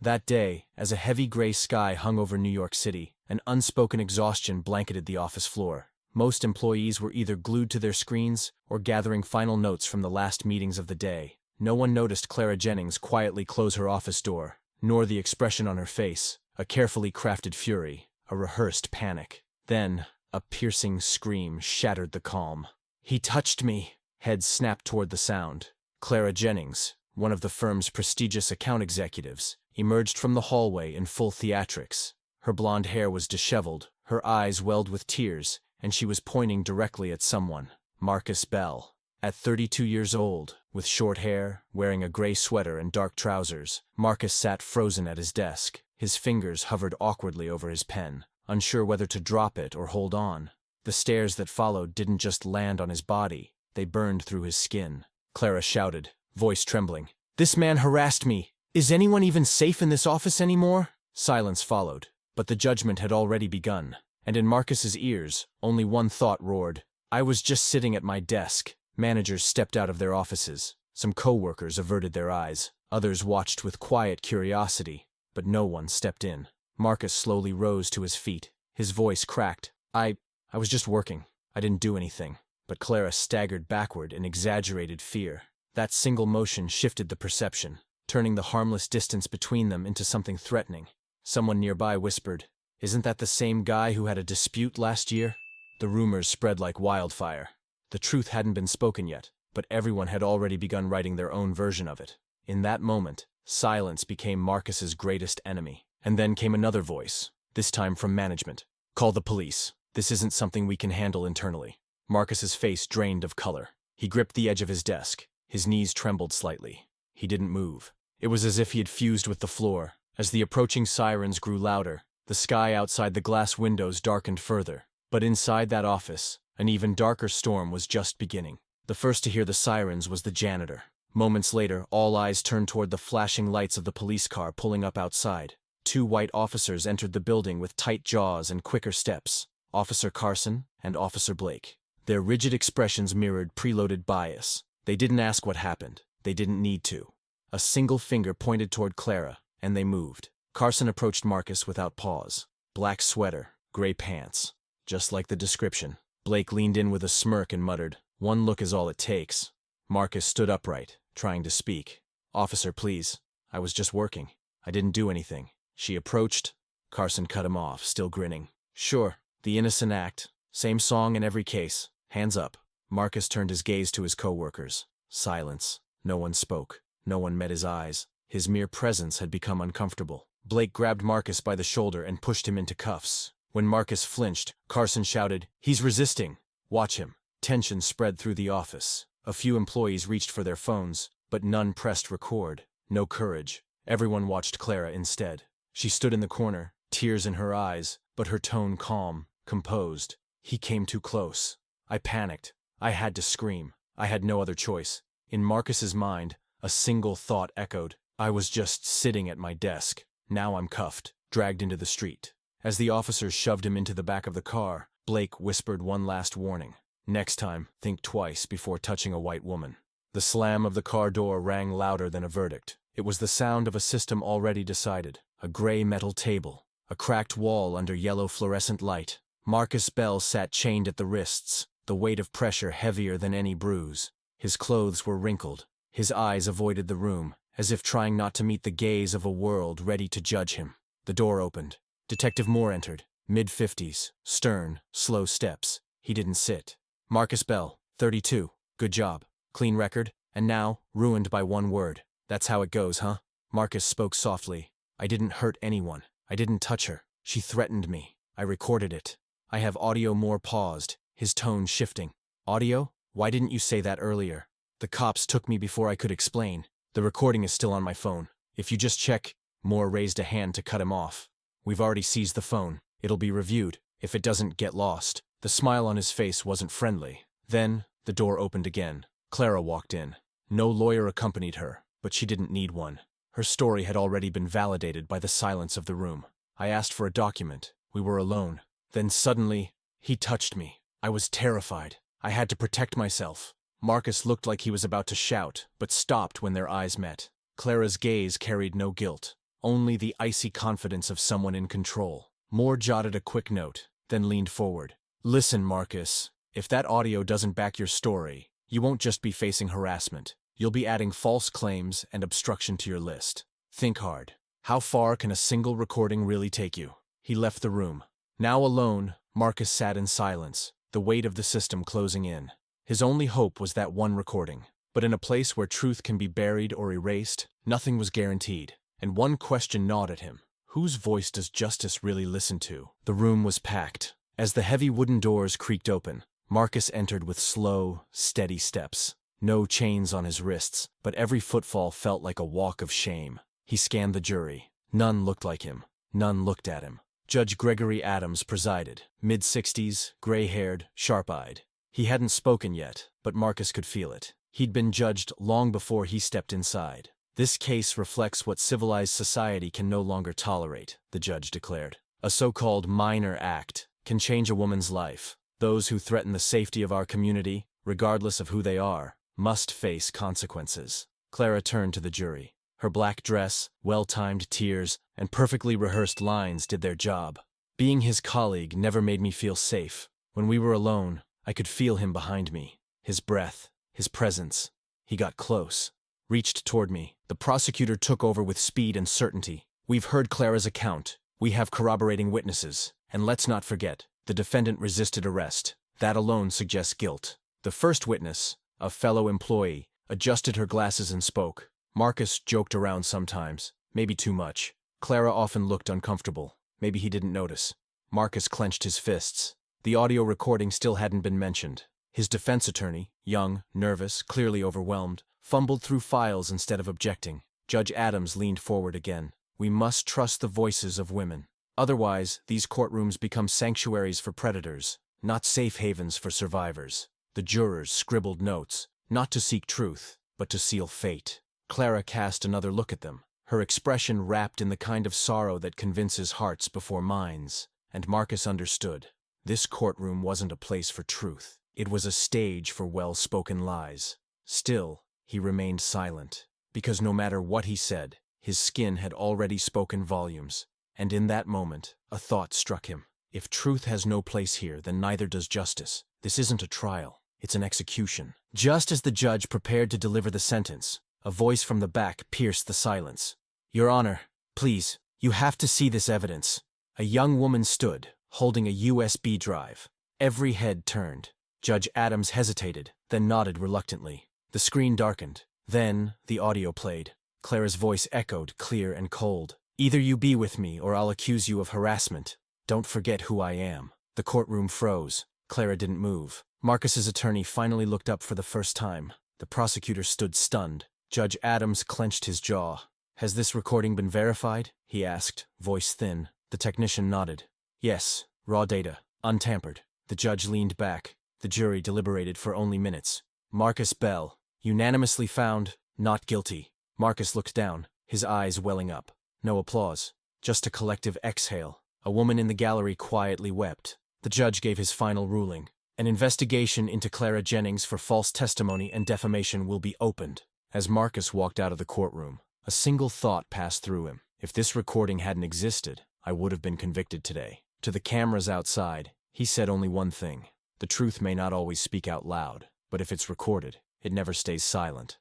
That day, as a heavy gray sky hung over New York City, an unspoken exhaustion blanketed the office floor. Most employees were either glued to their screens or gathering final notes from the last meetings of the day. No one noticed Clara Jennings quietly close her office door, nor the expression on her face, a carefully crafted fury, a rehearsed panic. Then, a piercing scream shattered the calm. "He touched me!" Heads snapped toward the sound. Clara Jennings, one of the firm's prestigious account executives, emerged from the hallway in full theatrics. Her blonde hair was disheveled, her eyes welled with tears, and she was pointing directly at someone, Marcus Bell. At 32 years old, with short hair, wearing a gray sweater and dark trousers, Marcus sat frozen at his desk. His fingers hovered awkwardly over his pen, unsure whether to drop it or hold on. The stares that followed didn't just land on his body, they burned through his skin. Clara shouted, voice trembling, "This man harassed me! Is anyone even safe in this office anymore?" Silence followed, but the judgment had already begun, and in Marcus's ears, only one thought roared. "I was just sitting at my desk." Managers stepped out of their offices. Some co-workers averted their eyes. Others watched with quiet curiosity, but no one stepped in. Marcus slowly rose to his feet. His voice cracked. I was just working. I didn't do anything." But Clara staggered backward in exaggerated fear. That single motion shifted the perception, turning the harmless distance between them into something threatening. Someone nearby whispered, "Isn't that the same guy who had a dispute last year?" The rumors spread like wildfire. The truth hadn't been spoken yet, but everyone had already begun writing their own version of it. In that moment, silence became Marcus's greatest enemy. And then came another voice, this time from management. "Call the police. This isn't something we can handle internally." Marcus's face drained of color. He gripped the edge of his desk. His knees trembled slightly. He didn't move. It was as if he had fused with the floor. As the approaching sirens grew louder, the sky outside the glass windows darkened further. But inside that office, an even darker storm was just beginning. The first to hear the sirens was the janitor. Moments later, all eyes turned toward the flashing lights of the police car pulling up outside. 2 white officers entered the building with tight jaws and quicker steps, Officer Carson and Officer Blake. Their rigid expressions mirrored preloaded bias. They didn't ask what happened. They didn't need to. A single finger pointed toward Clara, and they moved. Carson approached Marcus without pause. Black sweater, gray pants. Just like the description. Blake leaned in with a smirk and muttered, "One look is all it takes." Marcus stood upright, trying to speak. "Officer, please. I was just working. I didn't do anything." She approached. Carson cut him off, still grinning. "Sure, the innocent act. Same song in every case. Hands up." Marcus turned his gaze to his co-workers. Silence. No one spoke. No one met his eyes. His mere presence had become uncomfortable. Blake grabbed Marcus by the shoulder and pushed him into cuffs. When Marcus flinched, Carson shouted, "He's resisting. Watch him." Tension spread through the office. A few employees reached for their phones, but none pressed record. No courage. Everyone watched Clara instead. She stood in the corner, tears in her eyes, but her tone calm, composed. "He came too close. I panicked. I had to scream. I had no other choice." In Marcus's mind, a single thought echoed. "I was just sitting at my desk. Now I'm cuffed, dragged into the street." As the officers shoved him into the back of the car, Blake whispered one last warning. "Next time, think twice before touching a white woman." The slam of the car door rang louder than a verdict. It was the sound of a system already decided. A gray metal table, a cracked wall under yellow fluorescent light. Marcus Bell sat chained at the wrists, the weight of pressure heavier than any bruise. His clothes were wrinkled. His eyes avoided the room, as if trying not to meet the gaze of a world ready to judge him. The door opened. Detective Moore entered, mid-50s, stern, slow steps. He didn't sit. "Marcus Bell, 32. Good job. Clean record, and now, ruined by one word. That's how it goes, huh?" Marcus spoke softly. "I didn't hurt anyone. I didn't touch her. She threatened me. I recorded it." "I have audio." Moore paused, his tone shifting. "Audio? Why didn't you say that earlier?" "The cops took me before I could explain. The recording is still on my phone. If you just check." Moore raised a hand to cut him off. "We've already seized the phone. It'll be reviewed. If it doesn't get lost." The smile on his face wasn't friendly. Then, the door opened again. Clara walked in. No lawyer accompanied her, but she didn't need one. Her story had already been validated by the silence of the room. "I asked for a document. We were alone. Then suddenly, he touched me. I was terrified. I had to protect myself." Marcus looked like he was about to shout, but stopped when their eyes met. Clara's gaze carried no guilt, only the icy confidence of someone in control. Moore jotted a quick note, then leaned forward. Listen, Marcus, if that audio doesn't back your story, you won't just be facing harassment. You'll be adding false claims and obstruction to your list. Think hard. How far can a single recording really take you? He left the room. Now alone, Marcus sat in silence, the weight of the system closing in. His only hope was that one recording. But in a place where truth can be buried or erased, nothing was guaranteed. And one question gnawed at him. Whose voice does justice really listen to? The room was packed. As the heavy wooden doors creaked open, Marcus entered with slow, steady steps. No chains on his wrists, but every footfall felt like a walk of shame. He scanned the jury. None looked like him. None looked at him. Judge Gregory Adams presided, mid-60s, gray-haired, sharp-eyed. He hadn't spoken yet, but Marcus could feel it. He'd been judged long before he stepped inside. This case reflects what civilized society can no longer tolerate, the judge declared. A so-called minor act can change a woman's life. Those who threaten the safety of our community, regardless of who they are, must face consequences. Clara turned to the jury. Her black dress, well-timed tears, and perfectly rehearsed lines did their job. Being his colleague never made me feel safe. When we were alone, I could feel him behind me. His breath, his presence. He got close. Reached toward me. The prosecutor took over with speed and certainty. We've heard Clara's account. We have corroborating witnesses. And let's not forget, the defendant resisted arrest. That alone suggests guilt. The first witness, a fellow employee, adjusted her glasses and spoke. Marcus joked around sometimes, maybe too much. Clara often looked uncomfortable. Maybe he didn't notice. Marcus clenched his fists. The audio recording still hadn't been mentioned. His defense attorney, young, nervous, clearly overwhelmed, fumbled through files instead of objecting. Judge Adams leaned forward again. We must trust the voices of women. Otherwise, these courtrooms become sanctuaries for predators, not safe havens for survivors. The jurors scribbled notes, not to seek truth, but to seal fate. Clara cast another look at them, her expression wrapped in the kind of sorrow that convinces hearts before minds. And Marcus understood. This courtroom wasn't a place for truth. It was a stage for well-spoken lies. Still, he remained silent, because no matter what he said, his skin had already spoken volumes. And in that moment, a thought struck him. If truth has no place here, then neither does justice. This isn't a trial. It's an execution. Just as the judge prepared to deliver the sentence, a voice from the back pierced the silence. Your Honor, please, you have to see this evidence. A young woman stood, holding a USB drive. Every head turned. Judge Adams hesitated, then nodded reluctantly. The screen darkened. Then, the audio played. Clara's voice echoed, clear and cold. Either you be with me, or I'll accuse you of harassment. Don't forget who I am. The courtroom froze. Clara didn't move. Marcus's attorney finally looked up for the first time. The prosecutor stood stunned. Judge Adams clenched his jaw. Has this recording been verified? He asked, voice thin. The technician nodded. Yes, raw data, untampered. The judge leaned back. The jury deliberated for only minutes. Marcus Bell, unanimously found not guilty. Marcus looked down, his eyes welling up. No applause, just a collective exhale. A woman in the gallery quietly wept. The judge gave his final ruling. An investigation into Clara Jennings for false testimony and defamation will be opened. As Marcus walked out of the courtroom, a single thought passed through him. If this recording hadn't existed, I would have been convicted today. To the cameras outside, he said only one thing. The truth may not always speak out loud, but if it's recorded, it never stays silent.